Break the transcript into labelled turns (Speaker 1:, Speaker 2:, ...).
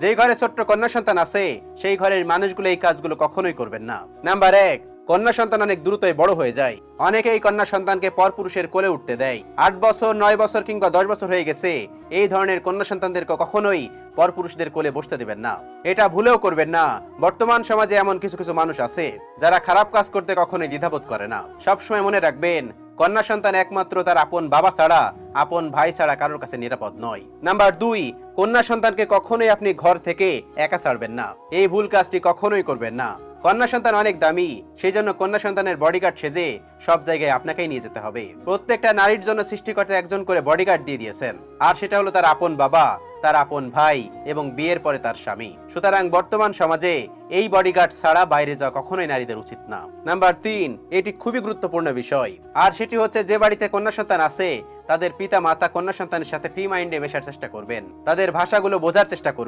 Speaker 1: যেই ঘরে ছোট্ট কন্যা সন্তান আছে সেই ঘরের মানুষগুলো এই কাজগুলো কখনোই করবেন না। নাম্বার 1, কন্যা সন্তান অনেক দ্রুতই বড় হয়ে যায়। অনেকে এই কন্যা সন্তানকে পরপুরুষের কোলে উঠতে দেয়। 8 বছর, 9 বছর কিংবা 10 বছর হয়ে গেছে, এই ধরনের কন্যা সন্তানদেরকে কখনোই পরপুরুষদের কোলে বসতে দেবেন না। এটা ভুলেও করবেন না। বর্তমান সমাজে এমন কিছু কিছু মানুষ আছে যারা খারাপ কাজ করতে কখনোই দ্বিধাবোধ করে না। সবসময় মনে রাখবেন, কন্যা সন্তান একমাত্র তার আপন বাবা ছাড়া, আপন ভাই ছাড়া কারোর কাছে নিরাপদ নয়। নাম্বার 2, কন্যা সন্তানকে কখনোই আপনি ঘর থেকে একা ছাড়বেন না। এই ভুল কাজটি কখনোই করবেন না। কন্যা সন্তান অনেক দামি, সেই জন্য কন্যা সন্তানের বডিগার্ড সেজে সব জায়গায় আপনাকেই নিয়ে যেতে হবে। প্রত্যেকটা নারীর জন্য সৃষ্টিকর্তা একজন করে বডিগার্ড দিয়ে দিয়েছেন, আর সেটা হলো তার আপন বাবা, তার আপন ভাই এবং বিয়ের পরে তার স্বামী। সুতরাং বর্তমান সমাজে এই বডিগার্ড ছাড়া বাইরে যাওয়া কখনোই নারীদের উচিত না। নাম্বার 3, এটি খুবই গুরুত্বপূর্ণ বিষয়, আর সেটি হচ্ছে যে বাড়িতে কন্যা সন্তান আছে তাদের পিতা মাতা কন্যা সন্তানের সাথে ফ্রি মাইন্ডে মেশার চেষ্টা করবেন, তাদের ভাষাগুলো বোঝার চেষ্টা করবেন।